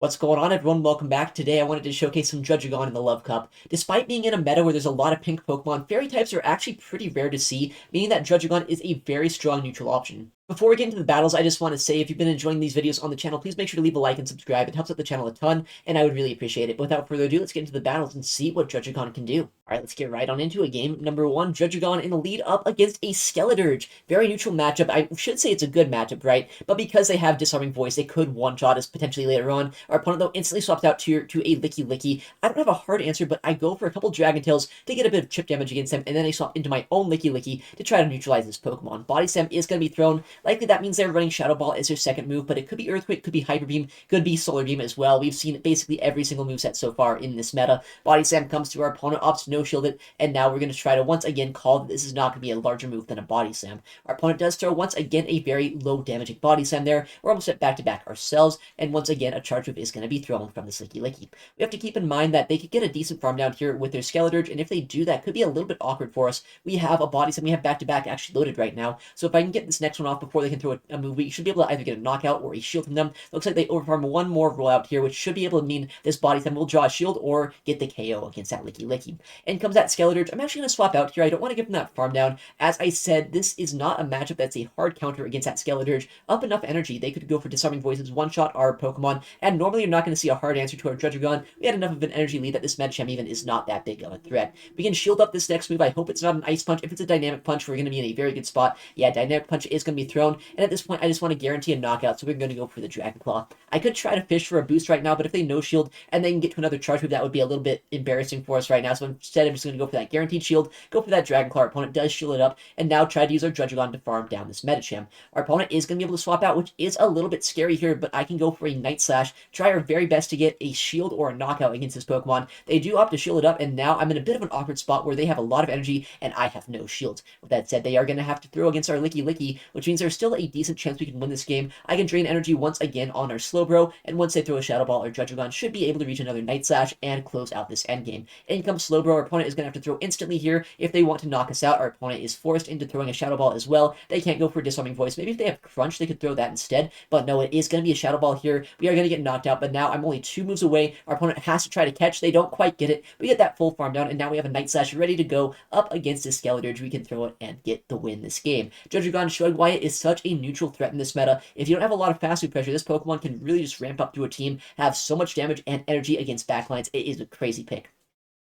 What's going on, everyone? Welcome back. Today I wanted to showcase some DRUDDIGON in the Love Cup. Despite being in a meta where there's a lot of pink Pokemon, fairy types are actually pretty rare to see, meaning that DRUDDIGON is a very strong neutral option. Before we get into the battles, I just want to say if you've been enjoying these videos on the channel, please make sure to leave a like and subscribe. It helps out the channel a ton, and I would really appreciate it. But without further ado, let's get into the battles and see what DRUDDIGON can do. Alright, let's get right on into it. Game number one, DRUDDIGON in the lead up against a Skeledirge. Very neutral matchup. I should say it's a good matchup, right? But because they have Disarming Voice, they could one-shot us potentially later on. Our opponent, though, instantly swaps out to a Licky Licky. I don't have a hard answer, but I go for a couple Dragon Tails to get a bit of chip damage against them, and then I swap into my own Licky Licky to try to neutralize this Pokemon. Body Slam is going to be thrown. Likely that means they're running Shadow Ball as their second move, but it could be Earthquake, could be Hyper Beam, could be Solar Beam as well. We've seen basically every single moveset so far in this meta. Body Slam comes to our opponent, opts to no-shield it, and now we're going to try to once again call that this is not going to be a larger move than a Body Slam. Our opponent does throw once again a very low damaging Body Slam there. We're almost at back-to-back ourselves, and once again a charge move is going to be thrown from this Licky Licky. We have to keep in mind that they could get a decent farm down here with their Skeledirge, and if they do, that could be a little bit awkward for us. We have a Body Slam, we have back-to-back actually loaded right now, so if I can get this next one off before they can throw a move, we should be able to either get a knockout or a shield from them. Looks like they overfarm one more rollout here, which should be able to mean this Body Slam will draw a shield or get the KO against that Licky Licky. In comes that Skeledirge. I'm actually going to swap out here. I don't want to give them that farm down. As I said, this is not a matchup that's a hard counter against that Skeledirge. Up enough energy, they could go for Disarming Voices, one-shot our Pokemon, and normally you're not going to see a hard answer to our DRUDDIGON. We had enough of an energy lead that this Medicham even is not that big of a threat. We can shield up this next move. I hope it's not an Ice Punch. If it's a Dynamic Punch, we're going to be in a very good spot. Yeah, Dynamic Punch is going to be thrown, and at this point, I just want to guarantee a knockout, so we're going to go for the Dragon Claw. I could try to fish for a boost right now, but if they no-shield and they can get to another charge move, that would be a little bit embarrassing for us right now, so instead I'm just going to go for that guaranteed shield, go for that Dragon Claw. Our opponent does shield it up, and now try to use our DRUDDIGON to farm down this Medicham. Our opponent is going to be able to swap out, which is a little bit scary here, but I can go for a Night Slash, try our very best to get a shield or a knockout against this Pokemon. They do opt to shield it up, and now I'm in a bit of an awkward spot where they have a lot of energy, and I have no shields. With that said, they are going to have to throw against our Licky Licky, which means there's still a decent chance we can win this game. I can drain energy once again on our Slowbro, and once they throw a Shadow Ball, our DRUDDIGON should be able to reach another Night Slash and close out this endgame. In comes Slowbro. Our opponent is going to have to throw instantly here if they want to knock us out. Our opponent is forced into throwing a Shadow Ball as well. They can't go for Disarming Voice. Maybe if they have Crunch, they could throw that instead, but no, it is going to be a Shadow Ball here. We are going to get knocked out, but now I'm only 2 moves away. Our opponent has to try to catch. They don't quite get it. We get that full farm down, and now we have a Night Slash ready to go up against this Skeledirge. We can throw it and get the win this game. DRUDDIGON showed why it is such a neutral threat in this meta. If you don't have a lot of fast food pressure, this Pokemon can really just ramp up through a team, have so much damage and energy against backlines. It is a crazy pick.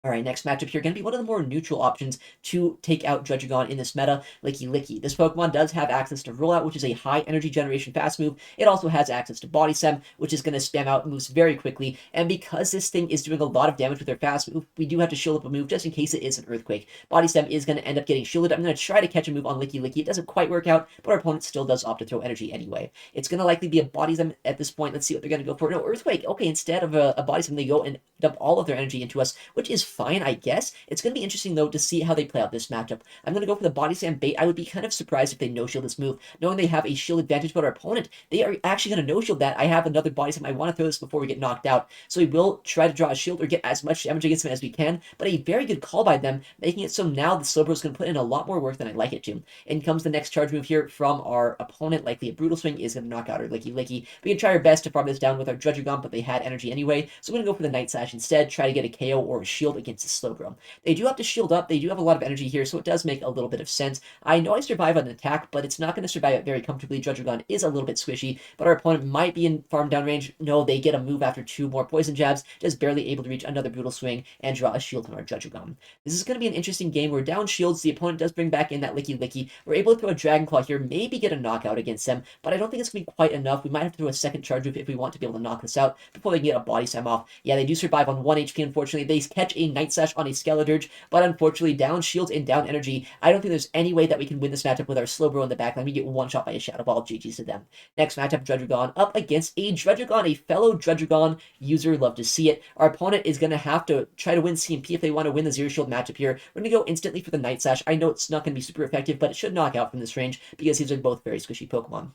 Alright, next matchup here, going to be one of the more neutral options to take out DRUDDIGON in this meta, Licky Licky. This Pokemon does have access to Rollout, which is a high energy generation fast move. It also has access to Body Slam, which is going to spam out moves very quickly, and because this thing is doing a lot of damage with their fast move, we do have to shield up a move just in case it is an Earthquake. Body Slam is going to end up getting shielded. I'm going to try to catch a move on Licky Licky. It doesn't quite work out, but our opponent still does opt to throw energy anyway. It's going to likely be a Body Slam at this point. Let's see what they're going to go for. No, Earthquake. Okay, instead of a Body Slam, they go and dump all of their energy into us, which is fine, I guess. It's going to be interesting, though, to see how they play out this matchup. I'm going to go for the Body Slam bait. I would be kind of surprised if they no-shield this move, knowing they have a shield advantage, but our opponent, they are actually going to no-shield that. I have another Body Slam. I want to throw this before we get knocked out, so we will try to draw a shield or get as much damage against them as we can, but a very good call by them, making it so now the Slowbro is going to put in a lot more work than I'd like it to. In comes the next charge move here from our opponent. Likely a Brutal Swing is going to knock out our Licky Licky. We can try our best to farm this down with our DRUDDIGON, but they had energy anyway, so I'm going to go for the Night Slash instead, try to get a KO or a shield against the Slowbro. They do have to shield up. They do have a lot of energy here, so it does make a little bit of sense. I know I survive on an attack, but it's not going to survive it very comfortably. DRUDDIGON is a little bit squishy, but our opponent might be in farm down range. No, they get a move after 2 more poison jabs, just barely able to reach another Brutal Swing and draw a shield from our DRUDDIGON. This is going to be an interesting game. We're down shields. The opponent does bring back in that Licky Licky. We're able to throw a Dragon Claw here, maybe get a knockout against them, but I don't think it's going to be quite enough. We might have to throw a second charge move if we want to be able to knock this out before they can get a Body Slam off. Yeah, they do survive on 1 HP, unfortunately. They catch a Night Slash on a Skeledirge, but unfortunately, down shields and down energy. I don't think there's any way that we can win this matchup with our Slowbro in the backline. We get one shot by a Shadow Ball. GG's to them. Next matchup, DRUDDIGON up against a DRUDDIGON, a fellow DRUDDIGON user. Love to see it. Our opponent is going to have to try to win CMP if they want to win the Zero Shield matchup here. We're going to go instantly for the Night Slash. I know it's not going to be super effective, but it should knock out from this range because these are both very squishy Pokemon.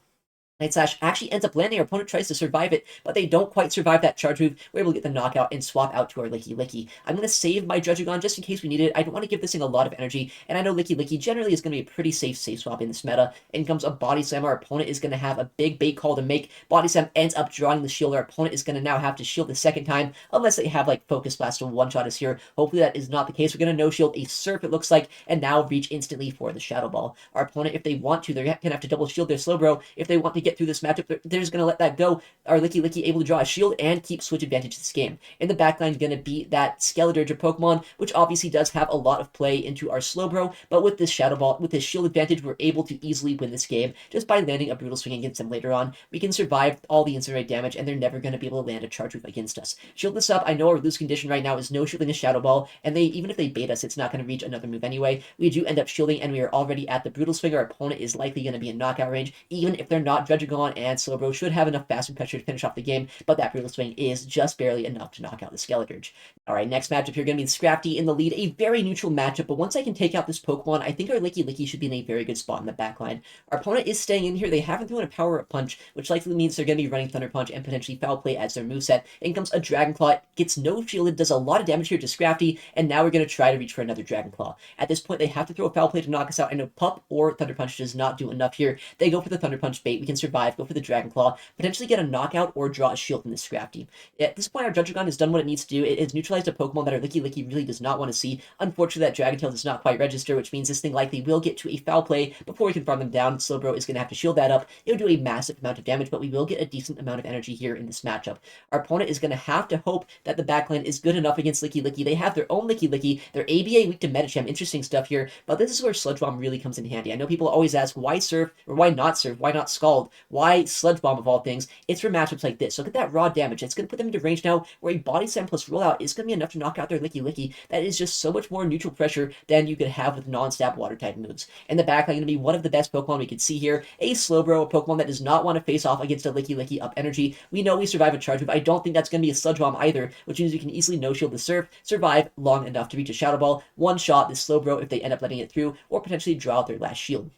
Night Slash actually ends up landing. Our opponent tries to survive it, but they don't quite survive that charge move. We're able to get the knockout and swap out to our Licky Licky. I'm going to save my Druddigon just in case we need it. I don't want to give this thing a lot of energy, and I know Licky Licky generally is going to be a pretty safe swap in this meta. In comes a Body Slam. Our opponent is going to have a big bait call to make. Body Slam ends up drawing the shield. Our opponent is going to now have to shield the second time, unless they have like Focus Blast to one-shot us here. Hopefully that is not the case. We're going to no-shield a Surf, it looks like, and now reach instantly for the Shadow Ball. Our opponent, if they want to, they're going to have to double shield their Slowbro. If they want to get through this matchup, they're just going to let that go. Our Licky Licky able to draw a shield and keep switch advantage this game. In the backline, going to be that Skeledirge Pokemon, which obviously does have a lot of play into our Slowbro, but with this Shadow Ball, with this shield advantage, we're able to easily win this game just by landing a Brutal Swing against them later on. We can survive all the incinerate damage, and they're never going to be able to land a Charge Move against us. Shield this up. I know our lose condition right now is no shielding a Shadow Ball, and even if they bait us, it's not going to reach another move anyway. We do end up shielding, and we are already at the Brutal Swing. Our opponent is likely going to be in knockout range, even if they're not. Druddigon and Slowbro should have enough fast pressure to finish off the game, but that Brutal Swing is just barely enough to knock out the Skeledirge. Alright, next matchup here, going to be Scrafty in the lead. A very neutral matchup, but once I can take out this Pokemon, I think our Licky Licky should be in a very good spot in the backline. Our opponent is staying in here. They haven't thrown a Power Up Punch, which likely means they're going to be running Thunder Punch and potentially Foul Play as their moveset. In comes a Dragon Claw. It gets no shielded, does a lot of damage here to Scrafty, and now we're going to try to reach for another Dragon Claw. At this point, they have to throw a Foul Play to knock us out. I know Pup or Thunder Punch does not do enough here. They go for the Thunder Punch bait. We can survive, go for the Dragon Claw, potentially get a knockout or draw a shield from this Scrafty. At this point, our Druddigon has done what it needs to do. It has neutralized a Pokemon that our Licky Licky really does not want to see. Unfortunately, that Dragon Tail does not quite register, which means this thing likely will get to a Foul Play before we can farm them down. Slowbro is going to have to shield that up. It'll do a massive amount of damage, but we will get a decent amount of energy here in this matchup. Our opponent is going to have to hope that the backline is good enough against Licky Licky. They have their own Licky Licky. Their ABA weak to Medicham. Interesting stuff here, but this is where Sludge Bomb really comes in handy. I know people always ask, why Surf, or why not Surf, why not Scald, why Sludge Bomb of all things? It's for matchups like this. Look at that raw damage. It's going to put them into range now where a Body Slam plus Rollout is going to be enough to knock out their Licky Licky. That is just so much more neutral pressure than you could have with non-stab water type moves. And the backline going to be one of the best Pokemon we could see here. A Slowbro, a Pokemon that does not want to face off against a Licky Licky up energy. We know we survive a charge move. I don't think that's going to be a Sludge Bomb either, which means we can easily no-shield the Surf, survive long enough to reach a Shadow Ball, one-shot this Slowbro if they end up letting it through, or potentially draw out their last shield.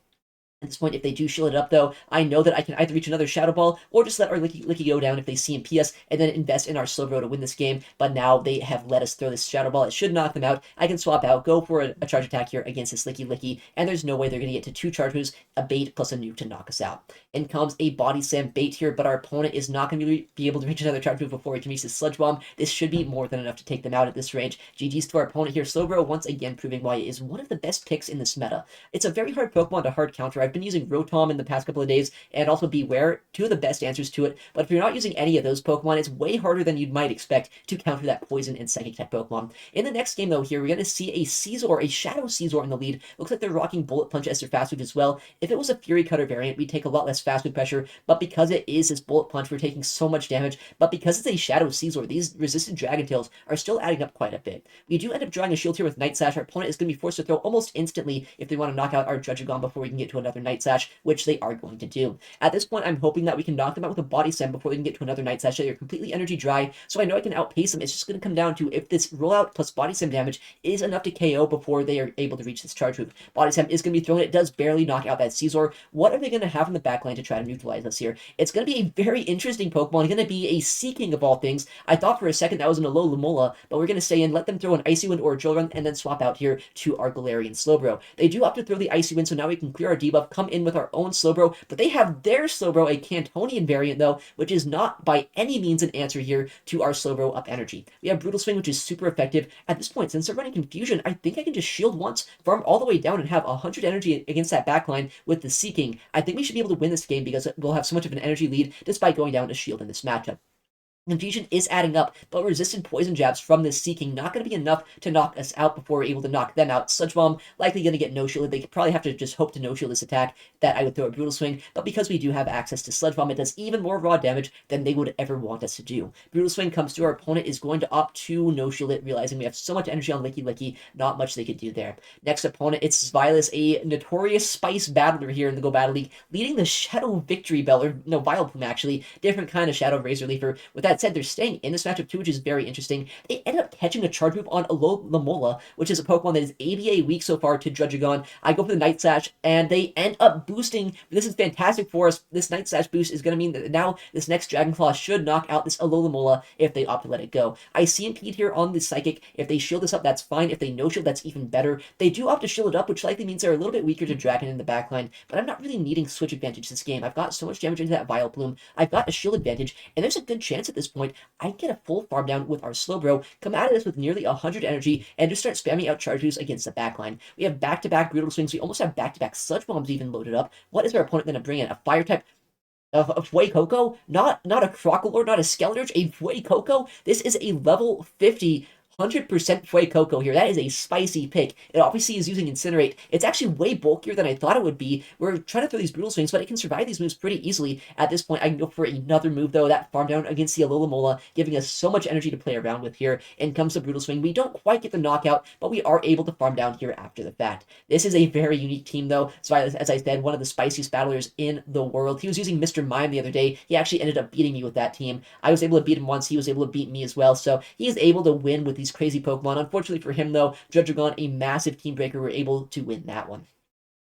At this point, if they do shield it up, though, I know that I can either reach another Shadow Ball or just let our Licky Licky go down if they CMP us and then invest in our Slowbro to win this game. But now they have let us throw this Shadow Ball. It should knock them out. I can swap out, go for a charge attack here against this Licky Licky, and there's no way they're going to get to two charge moves, a bait plus a nuke to knock us out. In comes a Body Slam bait here, but our opponent is not going to be able to reach another charge move before we can reach this Sludge Bomb. This should be more than enough to take them out at this range. GG's to our opponent here. Slowbro once again proving why it is one of the best picks in this meta. It's a very hard Pokemon to hard counter. I've been using Rotom in the past couple of days, and also Beware, two of the best answers to it, but if you're not using any of those Pokemon, it's way harder than you might expect to counter that Poison and Psychic type Pokemon. In the next game, though, here, we're going to see a Scizor, a Shadow Scizor in the lead. Looks like they're rocking Bullet Punch as their fast move as well. If it was a Fury Cutter variant, we'd take a lot less fast move pressure, but because it is this Bullet Punch, we're taking so much damage, but because it's a Shadow Scizor, these resisted Dragon Tails are still adding up quite a bit. We do end up drawing a shield here with Night Slash. Our opponent is going to be forced to throw almost instantly if they want to knock out our Druddigon before we can get to another Night Slash, which they are going to do. At this point, I'm hoping that we can knock them out with a Body Slam before they can get to another Night Slash. They're completely energy dry, so I know I can outpace them. It's just going to come down to if this rollout plus Body Slam damage is enough to KO before they are able to reach this charge move. Body Slam is going to be thrown. It does barely knock out that Scizor. What are they going to have in the backline to try to neutralize us here? It's going to be a very interesting Pokemon. It's going to be a Seeking of all things. I thought for a second that was an Alola, but we're going to stay in, let them throw an Icy Wind or a Drill Run, and then swap out here to our Galarian Slowbro. They do opt to throw the Icy Wind, so now we can clear our debuff, come in with our own Slowbro, but they have their Slowbro, a Cantonian variant, though, which is not by any means an answer here to our Slowbro up energy. We have Brutal Swing, which is super effective. At this point, since they're running Confusion, I think I can just shield once, farm all the way down, and have 100 energy against that backline with the Seeking. I think we should be able to win this game because we'll have so much of an energy lead despite going down to shield in this matchup. Confusion is adding up, but resistant poison jabs from this Seeking not going to be enough to knock us out before we're able to knock them out. Sludge Bomb likely going to get no-shielded. They could probably have to just hope to no-shield this attack that I would throw a Brutal Swing, but because we do have access to Sludge Bomb, it does even more raw damage than they would ever want us to do. Brutal Swing comes through. Our opponent is going to opt to no-shield it, realizing we have so much energy on Licky Licky, not much they could do there. Next opponent, it's Vilas, a notorious Spice battler here in the Go Battle League, leading the Shadow Victory Bell, or no, Vileplume actually, different kind of Shadow Razor Leafer, with that that said, they're staying in this matchup too, which is very interesting. They ended up catching a charge move on Alomola, which is a Pokemon that is ABA weak so far to Druddigon. I go for the Night Slash, and they end up boosting. This is fantastic for us. This Night Slash boost is going to mean that now this next Dragon Claw should knock out this Alomola if they opt to let it go. I see Impede here on the Psychic. If they shield this up, that's fine. If they no-shield, that's even better. They do opt to shield it up, which likely means they're a little bit weaker to Dragon in the backline, but I'm not really needing switch advantage this game. I've got so much damage into that Vileplume. I've got a shield advantage, and there's a good chance at this point I can get a full farm down with our Slowbro, come out of this with nearly 100 energy, and just start spamming out charge moves against the backline. We have back-to-back Brutal Swings. We almost have back-to-back Sludge Bombs even loaded up. What is our opponent going to bring in? A Fire-type of Fuecoco? Not a Crocolore, not a Skeleturge, a Fuecoco? This is a level 50 100% Fuecoco here. That is a spicy pick. It obviously is using Incinerate. It's actually way bulkier than I thought it would be. We're trying to throw these Brutal Swings, but it can survive these moves pretty easily. At this point, I can go for another move, though. That farm down against the Alomola, giving us so much energy to play around with here. In comes the Brutal Swing. We don't quite get the knockout, but we are able to farm down here after the fact. This is a very unique team, though. So, as I said, one of the spiciest battlers in the world. He was using Mr. Mime the other day. He actually ended up beating me with that team. I was able to beat him once. He was able to beat me as well. So, he is able to win with these crazy Pokemon. Unfortunately for him, though, Druddigon, a massive team breaker, were able to win that one.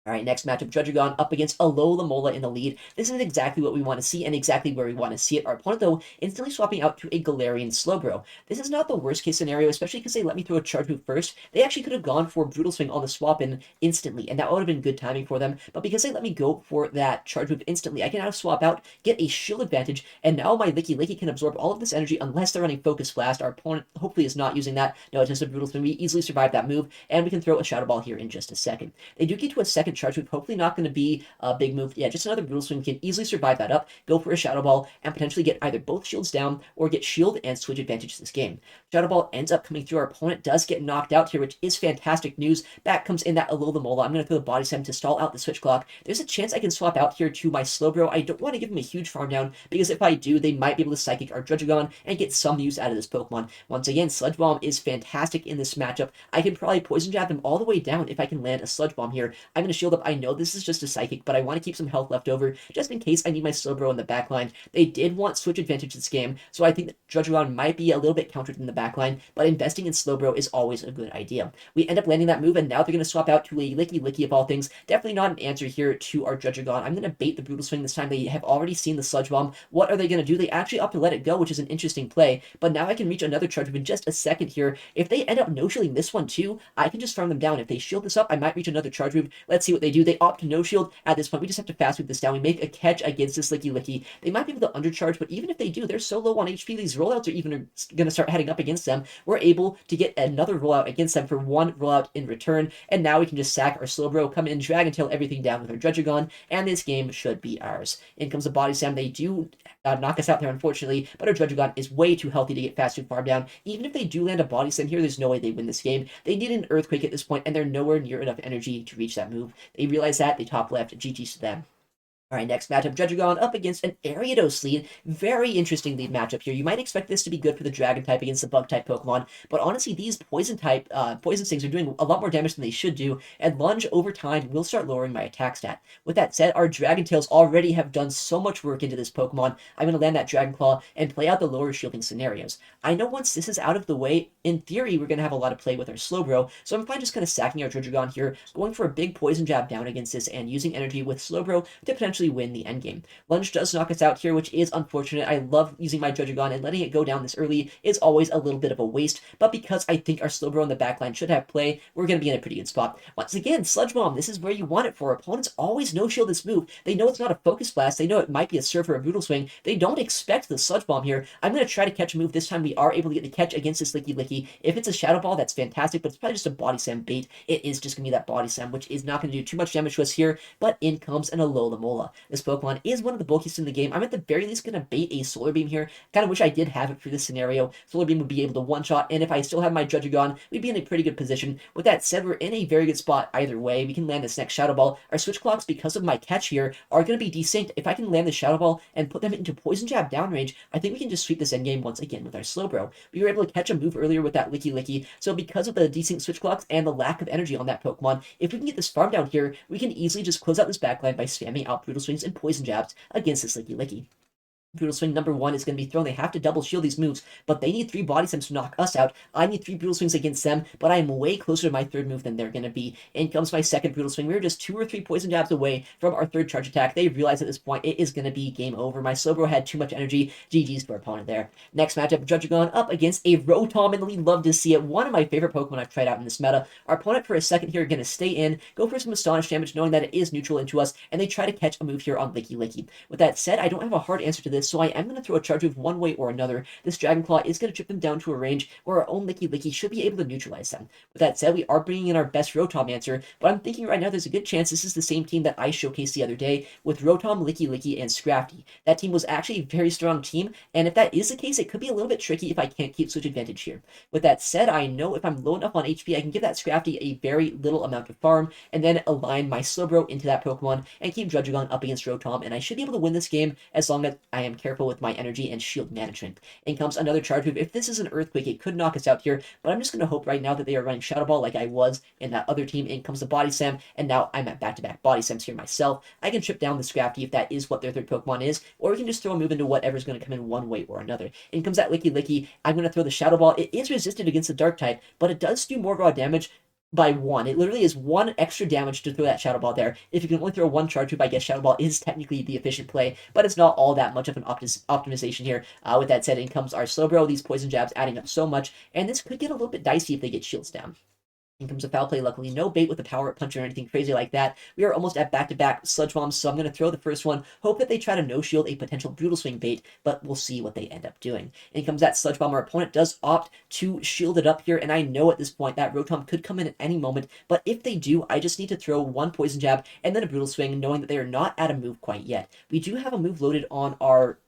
All right, next matchup, Druddigon up against Alomola in the lead. This is exactly what we want to see and exactly where we want to see it. Our opponent, though, instantly swapping out to a Galarian Slowbro. This is not the worst-case scenario, especially because they let me throw a charge move first. They actually could have gone for Brutal Swing on the swap-in instantly, and that would have been good timing for them. But because they let me go for that charge move instantly, I can now swap out, get a shield advantage, and now my Licky can absorb all of this energy unless they're running Focus Blast. Our opponent hopefully is not using that. No, it's just a Brutal Swing. We easily survive that move, and we can throw a Shadow Ball here in just a second. They do get to a second charge move, hopefully not going to be a big move. Yeah, just another Brutal Swing. We can easily survive that up, go for a Shadow Ball, and potentially get either both shields down or get shield and switch advantage this game. Shadow Ball ends up coming through. Our opponent does get knocked out here, which is fantastic news. Back comes in that Alomola. I'm going to throw the Body Slam to stall out the Switch Clock. There's a chance I can swap out here to my Slowbro. I don't want to give him a huge farm down, because if I do, they might be able to Psychic our Druddigon and get some use out of this Pokemon. Once again, Sludge Bomb is fantastic in this matchup. I can probably Poison Jab him all the way down if I can land a Sludge Bomb here. I'm going to shield up. I know this is just a Psychic, but I want to keep some health left over just in case I need my Slowbro in the backline. They did want switch advantage this game, so I think that Druddigon might be a little bit countered in the backline, but investing in Slowbro is always a good idea. We end up landing that move, and now they're going to swap out to a Licky of all things. Definitely not an answer here to our Druddigon. I'm going to bait the Brutal Swing this time. They have already seen the Sludge Bomb. What are they going to do? They actually opt to let it go, which is an interesting play, but now I can reach another charge move in just a second here. If they end up no-shielding this one too, I can just farm them down. If they shield this up, I might reach another charge move. Let's see what they do. They opt to no-shield. At this point, we just have to fast move this down. We make a catch against this Licky. They might be able to undercharge, but even if they do, they're so low on HP, these rollouts are even going to start heading up against them. We're able to get another rollout against them for one rollout in return, and now we can just sack our Slowbro, come in, drag and tail everything down with our Druddigon, and this game should be ours. In comes the Body Slam. They do knock us out there, unfortunately, but our Druddigon is way too healthy to get fast food farm down. Even if they do land a Body Slam here, there's no way they win this game. They need an Earthquake at this point, and they're nowhere near enough energy to reach that move. They realize that. They top left. GG's to them. All right, next matchup, Druddigon up against an Ariados lead. Very interesting lead matchup here. You might expect this to be good for the Dragon type against the Bug type Pokemon, but honestly, these Poison Stings are doing a lot more damage than they should do, and Lunge over time will start lowering my attack stat. With that said, our Dragon Tails already have done so much work into this Pokemon. I'm going to land that Dragon Claw and play out the lower shielding scenarios. I know once this is out of the way, in theory, we're going to have a lot of play with our Slowbro, so I'm fine just kind of sacking our Druddigon here, going for a big Poison Jab down against this, and using energy with Slowbro to potentially win the endgame. Lunge does knock us out here, which is unfortunate. I love using my Druddigon, and letting it go down this early is always a little bit of a waste, but because I think our Slowbro in the backline should have play, we're going to be in a pretty good spot. Once again, Sludge Bomb, this is where you want it for. Opponents always no-shield this move. They know it's not a Focus Blast. They know it might be a Surf or a Brutal Swing. They don't expect the Sludge Bomb here. I'm going to try to catch a move. This time we are able to get the catch against this Licky. If it's a Shadow Ball, that's fantastic, but it's probably just a Body Slam bait. It is just going to be that Body Slam, which is not going to do too much damage to us here, but in comes an Alomola. This Pokemon is one of the bulkiest in the game. I'm at the very least going to bait a Solar Beam here. Kind of wish I did have it for this scenario. Solar Beam would be able to one-shot, and if I still have my Druddigon, we'd be in a pretty good position. With that said, we're in a very good spot either way. We can land this next Shadow Ball. Our Switch Clocks, because of my catch here, are going to be desynced. If I can land the Shadow Ball and put them into Poison Jab downrange, I think we can just sweep this endgame once again with our Slowbro. We were able to catch a move earlier with that Licky, so because of the desynced Switch Clocks and the lack of energy on that Pokemon, if we can get this farm down here, we can easily just close out this backline by spamming out Brutal Swings and Poison Jabs against this Licky. Brutal Swing number 1 is going to be thrown. They have to double shield these moves, but they need 3 body slams to knock us out. I need 3 Brutal Swings against them, but I am way closer to my 3rd move than they're going to be. In comes my 2nd Brutal Swing. We were just 2 or 3 poison jabs away from our 3rd charge attack. They realize at this point it is going to be game over. My Slowbro had too much energy. GG's to our opponent there. Next matchup, DRUDDIGON up against a Rotom, and we love to see it. One of my favorite Pokemon I've tried out in this meta. Our opponent for a second here going to stay in, go for some Astonish damage, knowing that it is neutral into us, and they try to catch a move here on Licky. With that said, I don't have a hard answer to this, so I am going to throw a charge move one way or another. This Dragon Claw is going to chip them down to a range where our own Licky should be able to neutralize them. With that said, we are bringing in our best Rotom answer, but I'm thinking right now there's a good chance this is the same team that I showcased the other day with Rotom, Licky, and Scrafty. That team was actually a very strong team, and if that is the case, it could be a little bit tricky if I can't keep switch advantage here. With that said, I know if I'm low enough on HP, I can give that Scrafty a very little amount of farm, and then align my Slowbro into that Pokemon, and keep DRUDDIGON up against Rotom, and I should be able to win this game as long as I am careful with my energy and shield management. In comes another charge move. If this is an Earthquake, it could knock us out here, but I'm just going to hope right now that they are running Shadow Ball like I was in that other team. In comes the Body Slam, and now I'm at back-to-back Body Slams here myself. I can chip down the Scrafty if that is what their 3rd Pokemon is, or we can just throw a move into whatever's going to come in one way or another. In comes that Licky. I'm going to throw the Shadow Ball. It is resistant against the Dark type, but it does do more raw damage by 1. It literally is 1 extra damage to throw that Shadow Ball there. If you can only throw 1 charge move, I guess Shadow Ball is technically the efficient play, but it's not all that much of an optimization here. With that said, in comes our Slowbro. These poison jabs adding up so much, and this could get a little bit dicey if they get shields down. In comes a Foul Play, luckily no bait with the Power Up Punch or anything crazy like that. We are almost at back-to-back Sludge Bombs, so I'm going to throw the first one, hope that they try to no-shield a potential Brutal Swing bait, but we'll see what they end up doing. In comes that Sludge Bomb. Our opponent does opt to shield it up here, and I know at this point that Rotom could come in at any moment, but if they do, I just need to throw 1 Poison Jab and then a Brutal Swing, knowing that they are not at a move quite yet. We do have a move loaded on our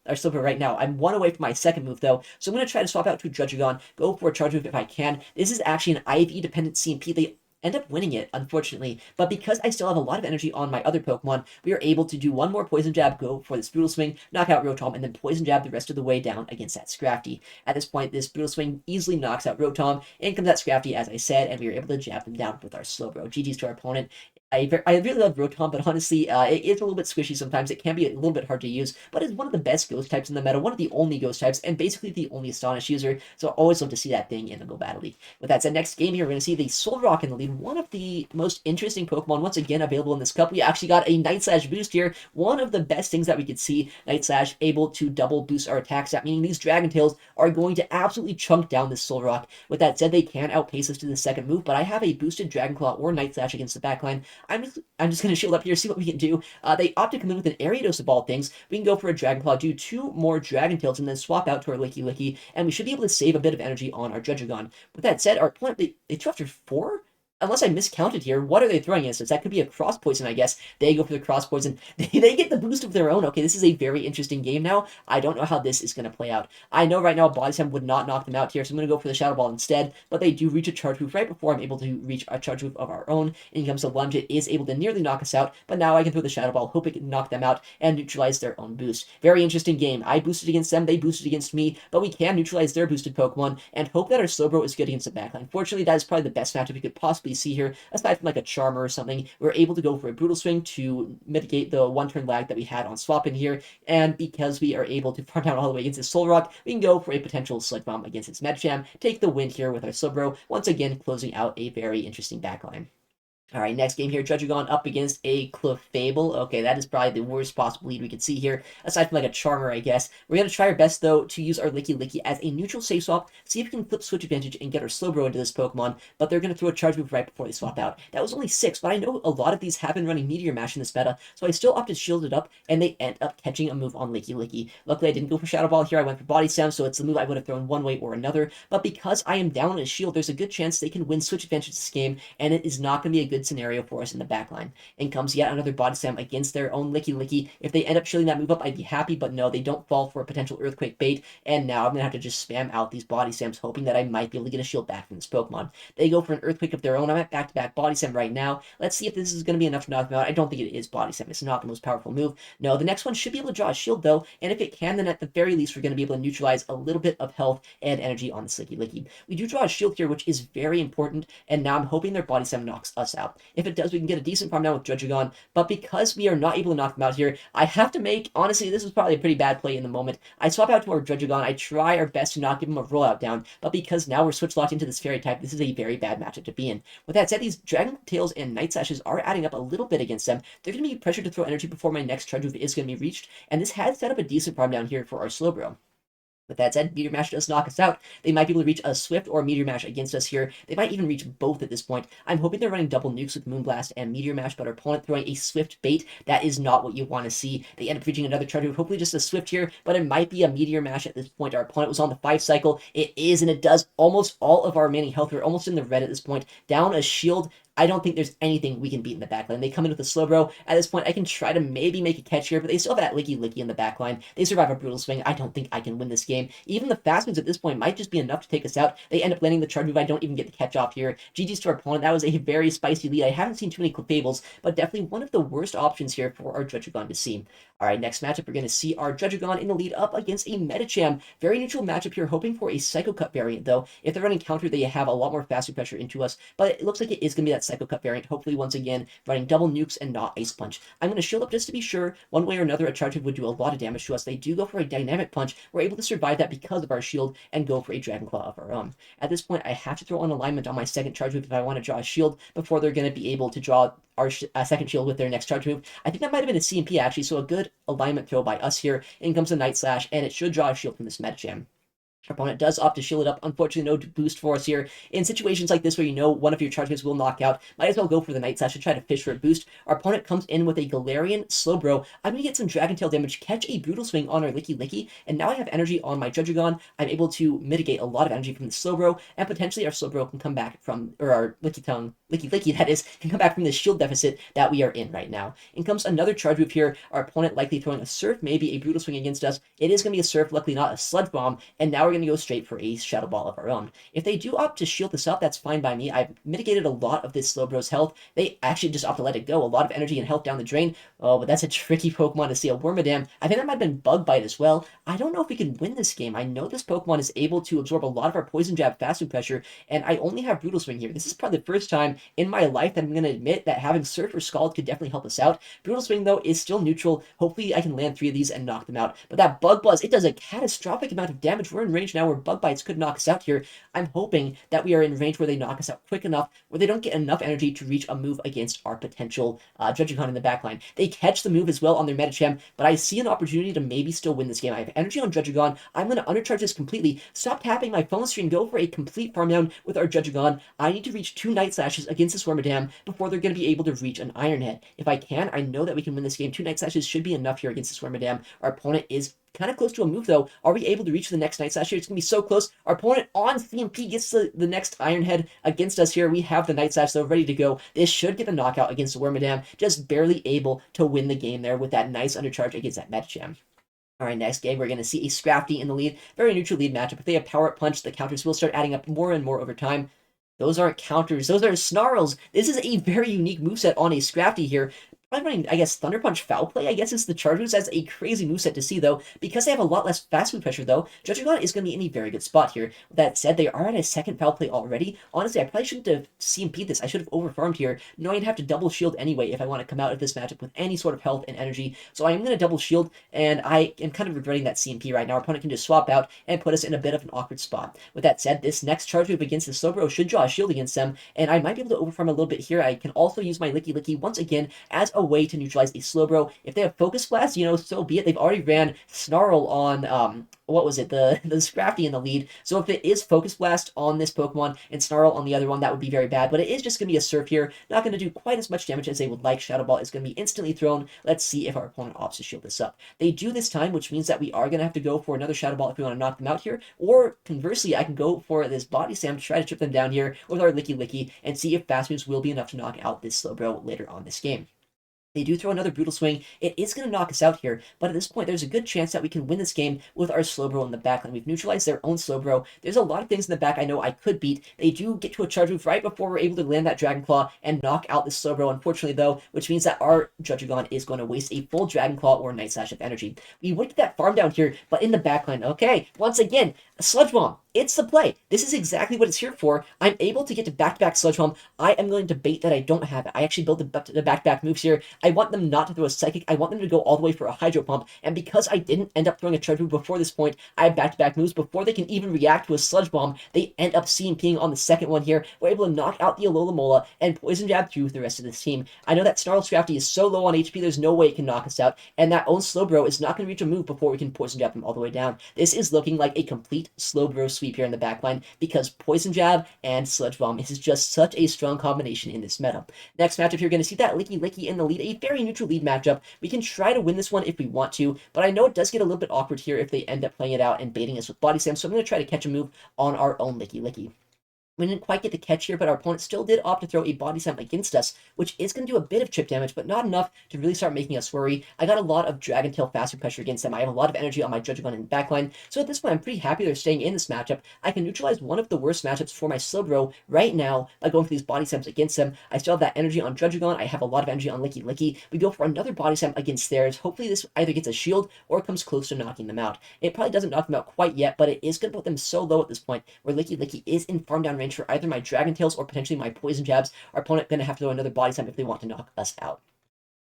Slowbro right now. I'm 1 away from my 2nd move, though, so I'm going to try to swap out to DRUDDIGON, go for a charge move if I can. This is actually an IV-dependent CMP. They end up winning it, unfortunately, but because I still have a lot of energy on my other Pokemon, we are able to do 1 more Poison Jab, go for this Brutal Swing, knock out Rotom, and then Poison Jab the rest of the way down against that Scrafty. At this point, this Brutal Swing easily knocks out Rotom, in comes that Scrafty, as I said, and we were able to jab them down with our Slowbro. GG's to our opponent. I really love Rotom, but honestly, it is a little bit squishy sometimes. It can be a little bit hard to use, but it's one of the best ghost types in the meta, one of the only ghost types, and basically the only Astonish user, so I always love to see that thing in the Go Battle League. With that said, next game here, we're going to see the Solrock in the lead, one of the most interesting Pokemon, once again, available in this cup. We actually got a Night Slash boost here, one of the best things that we could see. Night Slash able to double boost our attack stat, meaning these Dragon Tails are going to absolutely chunk down this Solrock. With that said, they can outpace us to the 2nd move, but I have a boosted Dragon Claw or Night Slash against the backline. I'm just going to shield up here, see what we can do. They opt to come in with an Ariados of all things. We can go for a Dragon Claw, do 2 more Dragon Tails, and then swap out to our Licky, and we should be able to save a bit of energy on our DRUDDIGON. With that said, our opponent, they threw after 4? Unless I miscounted here, what are they throwing against us? That could be a Cross Poison, I guess. They go for the Cross Poison. They get the boost of their own. Okay, this is a very interesting game now. I don't know how this is going to play out. I know right now Body Slam would not knock them out here, so I'm going to go for the Shadow Ball instead, but they do reach a Charge Move right before I'm able to reach a Charge Move of our own. In comes the Lunge. It is able to nearly knock us out, but now I can throw the Shadow Ball, hope it can knock them out, and neutralize their own boost. Very interesting game. I boosted against them, they boosted against me, but we can neutralize their boosted Pokemon, and hope that our Slowbro is good against the backline. Fortunately, that is probably the best matchup we could possibly see here, aside from like a Charmer or something. We're able to go for a Brutal Swing to mitigate the 1-turn lag that we had on swap in here, and because we are able to farm down all the way against this Solrock, we can go for a potential Sludge Bomb against its Medicham, take the win here with our Slowbro, once again closing out a very interesting backline. Alright, next game here, DRUDDIGON up against a Clefable. Okay, that is probably the worst possible lead we could see here, aside from like a Charmer, I guess. We're going to try our best, though, to use our Licky as a neutral safe swap, see if we can flip Switch Advantage and get our Slowbro into this Pokemon, but they're going to throw a Charge Move right before they swap out. That was only 6, but I know a lot of these have been running Meteor Mash in this meta, so I still opted Shield it up, and they end up catching a move on Licky. Luckily, I didn't go for Shadow Ball here, I went for Body Slam, so it's the move I would have thrown one way or another, but because I am down on a shield, there's a good chance they can win Switch Advantage this game, and it is not going to be a good scenario for us in the backline. In comes yet another Body Slam against their own Licky. If they end up shielding that move up, I'd be happy, but no, they don't fall for a potential Earthquake bait, and now I'm going to have to just spam out these Body Slams, hoping that I might be able to get a shield back from this Pokemon. They go for an Earthquake of their own. I'm at back-to-back Body Slam right now. Let's see if this is going to be enough to knock them out. I don't think it is Body Slam. It's not the most powerful move. No, the next one should be able to draw a shield, though, and if it can, then at the very least, we're going to be able to neutralize a little bit of health and energy on this Licky. We do draw a shield here, which is very important, and now I'm hoping their Body Slam knocks us out. out. If it does, we can get a decent farm down with DRUDDIGON, but because we are not able to knock them out here, I have to make, honestly, this was probably a pretty bad play in the moment. I swap out to our DRUDDIGON, I try our best to not give him a rollout down, but because now we're switch locked into this fairy type, this is a very bad matchup to be in. With that said, these Dragon Tails and Night Slashes are adding up a little bit against them. They're going to be pressured to throw energy before my next charge move is going to be reached, and this has set up a decent farm down here for our Slowbro. With that said, Meteor Mash does knock us out. They might be able to reach a Swift or Meteor Mash against us here. They might even reach both at this point. I'm hoping they're running double nukes with Moonblast and Meteor Mash, but our opponent throwing a Swift bait. That is not what you want to see. They end up reaching another charge move, hopefully just a Swift here, but it might be a Meteor Mash at this point. Our opponent was on the 5 cycle. It is, and it does almost all of our remaining health. We're almost in the red at this point. Down a shield. I don't think there's anything we can beat in the backline. They come in with a Slowbro. At this point, I can try to maybe make a catch here, but they still have that Licky in the backline. They survive a Brutal Swing. I don't think I can win this game. Even the fast moves at this point might just be enough to take us out. They end up landing the charge move. I don't even get the catch off here. GG's to our opponent. That was a very spicy lead. I haven't seen too many Fables, but definitely one of the worst options here for our DRUDDIGON to see. All right, next matchup, we're going to see our DRUDDIGON in the lead up against a Medicham. Very neutral matchup here, hoping for a Psycho Cut variant, though. If they're running counter, they have a lot more fast food pressure into us, but it looks like it is going to be that Psycho Cut variant. Hopefully, once again, running double nukes and not Ice Punch. I'm going to shield up just to be sure. One way or another, a charge move would do a lot of damage to us. They do go for a Dynamic Punch. We're able to survive that because of our shield and go for a Dragon Claw of our own. At this point, I have to throw on alignment on my second charge move if I want to draw a shield before they're going to be able to draw our second shield with their next charge move. I think that might have been a CMP actually, so a good alignment throw by us here. In comes a Night Slash, and it should draw a shield from this Medicham. Our opponent does opt to shield it up. Unfortunately, no boost for us here. In situations like this where you know one of your charge moves will knock out, might as well go for the Night Slash to try to fish for a boost. Our opponent comes in with a Galarian Slowbro. I'm going to get some Dragon Tail damage, catch a Brutal Swing on our Licky, and now I have energy on my DRUDDIGON. I'm able to mitigate a lot of energy from the Slowbro, and potentially our Slowbro can come back from, or our Licky, that is, can come back from the shield deficit that we are in right now. In comes another charge move here. Our opponent likely throwing a Surf, maybe a Brutal Swing against us. It is going to be a Surf, luckily not a Sludge Bomb, and now we're going to go straight for a Shadow Ball of our own. If they do opt to shield this up, that's fine by me. I've mitigated a lot of this Slowbro's health. They actually just opt to let it go. A lot of energy and health down the drain. Oh, but that's a tricky Pokemon to see. A Wormadam. I think that might have been Bug Bite as well. I don't know if we can win this game. I know this Pokemon is able to absorb a lot of our Poison Jab fast food pressure, and I only have Brutal Swing here. This is probably the first time in my life that I'm going to admit that having Surf or Scald could definitely help us out. Brutal Swing, though, is still neutral. Hopefully, I can land 3 of these and knock them out. But that Bug Buzz, it does a catastrophic amount of damage. We're in range now where Bug Bites could knock us out here. I'm hoping that we are in range where they knock us out quick enough, where they don't get enough energy to reach a move against our potential DRUDDIGON in the backline. They catch the move as well on their Medicham, but I see an opportunity to maybe still win this game. I have energy on DRUDDIGON. I'm going to undercharge this completely. Stop tapping my phone screen. Go for a complete farm down with our DRUDDIGON. I need to reach 2 Night Slashes against this Wormadam before they're going to be able to reach an Iron Head. If I can, I know that we can win this game. 2 Night Slashes should be enough here against this Wormadam. Our opponent is kind of close to a move, though. Are we able to reach the next Night Slash here? It's going to be so close. Our opponent on CMP gets the next Iron Head against us here. We have the Night Slash, though, ready to go. This should get a knockout against the Wormadam. Just barely able to win the game there with that nice undercharge against that Medicham. All right, next game, we're going to see a Scrafty in the lead. Very neutral lead matchup. If they have Power Up Punch, the counters will start adding up more and more over time. Those aren't counters. Those are Snarls. This is a very unique moveset on a Scrafty here. I'm running, I guess, Thunder Punch Foul Play, I guess, is the charge moves. That's a crazy moveset to see, though. Because they have a lot less fast food pressure, though, DRUDDIGON is going to be in a very good spot here. With that said, they are at a second Foul Play already. Honestly, I probably shouldn't have CMP'd this. I should have overfarmed here, knowing I'd have to double shield anyway if I want to come out of this matchup with any sort of health and energy. So I am going to double shield, and I am kind of regretting that CMP right now. Our opponent can just swap out and put us in a bit of an awkward spot. With that said, this next charge move against the Slowbro should draw a shield against them, and I might be able to overfarm a little bit here. I can also use my Licky once again as a way to neutralize a Slowbro. If they have Focus Blast, you know, so be it. They've already ran Snarl on, what was it, the Scrafty in the lead. So if it is Focus Blast on this Pokemon and Snarl on the other one, that would be very bad. But it is just going to be a Surf here. Not going to do quite as much damage as they would like. Shadow Ball is going to be instantly thrown. Let's see if our opponent opts to shield this up. They do this time, which means that we are going to have to go for another Shadow Ball if we want to knock them out here. Or conversely, I can go for this Body Slam to try to chip them down here with our Licky and see if Fast Moves will be enough to knock out this Slowbro later on this game. They do throw another Brutal Swing. It is going to knock us out here, but at this point, there's a good chance that we can win this game with our Slowbro in the back line. We've neutralized their own Slowbro. There's a lot of things in the back I know I could beat. They do get to a charge move right before we're able to land that Dragon Claw and knock out this Slowbro, unfortunately, though, which means that our DRUDDIGON is going to waste a full Dragon Claw or Night Slash of energy. We would get that farm down here, but in the back line, okay, once again, a Sludge Bomb. It's the play. This is exactly what it's here for. I'm able to get to back-to-back Sludge Bomb. I am going to bait that I don't have it. I actually built the back-to-back moves here. I want them not to throw a Psychic. I want them to go all the way for a Hydro Pump. And because I didn't end up throwing a Charge Move before this point, I have back-to-back moves. Before they can even react to a Sludge Bomb, they end up CMPing on the second one here. We're able to knock out the Alola Mola and Poison Jab through the rest of this team. I know that Snarl Scrafty is so low on HP, there's no way it can knock us out. And that own Slowbro is not going to reach a move before we can Poison Jab him all the way down. This is looking like a complete Slowbro sweep here in the backline, because Poison Jab and Sludge Bomb is just such a strong combination in this meta. Next matchup, you're going to see that Licky in the lead, a very neutral lead matchup. We can try to win this one if we want to, but I know it does get a little bit awkward here if they end up playing it out and baiting us with Body Slam, so I'm going to try to catch a move on our own Licky. We didn't quite get the catch here, but our opponent still did opt to throw a Body Slam against us, which is going to do a bit of chip damage, but not enough to really start making us worry. I got a lot of Dragon Tail faster pressure against them. I have a lot of energy on my DRUDDIGON in the backline, so at this point I'm pretty happy they're staying in this matchup. I can neutralize one of the worst matchups for my Slowbro right now by going for these Body Slams against them. I still have that energy on DRUDDIGON. I have a lot of energy on Licky. We go for another Body Slam against theirs. Hopefully this either gets a shield or comes close to knocking them out. It probably doesn't knock them out quite yet, but it is going to put them so low at this point where Licky is in farm down range for either my Dragon Tails or potentially my Poison Jabs. Our opponent going to have to throw another Body Slam if they want to knock us out.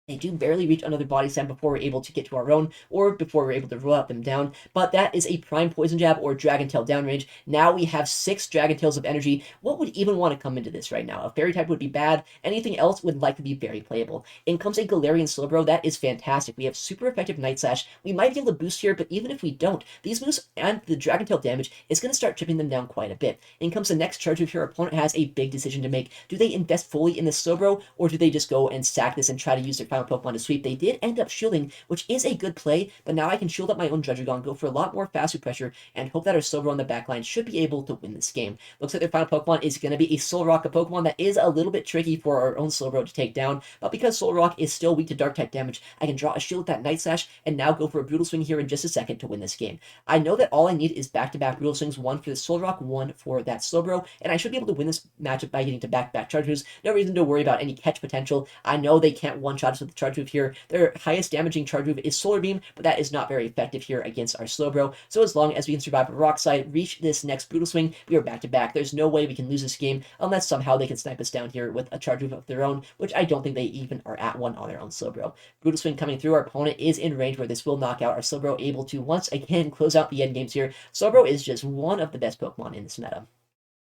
They do barely reach another Body Slam before we're able to get to our own, or before we're able to roll out them down, but that is a prime Poison Jab or Dragon Tail downrange. Now we have 6 Dragon Tails of energy. What would even want to come into this right now? A Fairy type would be bad. Anything else would likely be very playable. In comes a Galarian Slowbro. That is fantastic. We have super effective Night Slash. We might be able to boost here, but even if we don't, these moves and the Dragon Tail damage is going to start chipping them down quite a bit. In comes the next charge move here. Our opponent has a big decision to make. Do they invest fully in this Slowbro, or do they just go and sack this and try to use their final Pokemon to sweep? They did end up shielding, which is a good play, but now I can shield up my own DRUDDIGON, go for a lot more fast pressure, and hope that our Slowbro on the backline should be able to win this game. Looks like their final Pokemon is going to be a Solrock, a Pokemon that is a little bit tricky for our own Slowbro to take down, but because Solrock is still weak to Dark-type damage, I can draw a shield with that Night Slash, and now go for a Brutal Swing here in just a second to win this game. I know that all I need is back-to-back Brutal Swings, one for the Solrock, one for that Slowbro, and I should be able to win this matchup by getting to back-to-back charge moves. No reason to worry about any catch potential. I know they can't one-shot us with the charge move here. Their highest damaging charge move is Solar Beam, but that is not very effective here against our Slowbro. So as long as we can survive Rock Slide, reach this next Brutal Swing, we are back to back. There's no way we can lose this game unless somehow they can snipe us down here with a charge move of their own, which I don't think they even are at one on their own Slowbro. Brutal Swing coming through. Our opponent is in range where this will knock out our Slowbro, able to once again close out the end games here. Slowbro is just one of the best Pokemon in this meta.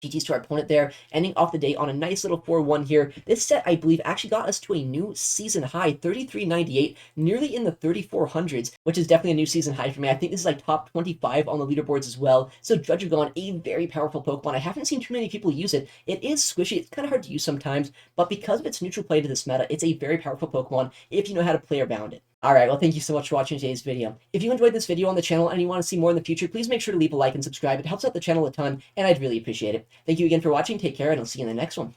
GG's to our opponent there, ending off the day on a nice little 4-1 here. This set, I believe, actually got us to a new season high, 3398, nearly in the 3400s, which is definitely a new season high for me. I think this is like top 25 on the leaderboards as well. So DRUDDIGON, a very powerful Pokemon. I haven't seen too many people use it. It is squishy. It's kind of hard to use sometimes, but because of its neutral play to this meta, it's a very powerful Pokemon if you know how to play around it. Alright, well, thank you so much for watching today's video. If you enjoyed this video on the channel and you want to see more in the future, please make sure to leave a like and subscribe. It helps out the channel a ton, and I'd really appreciate it. Thank you again for watching, take care, and I'll see you in the next one.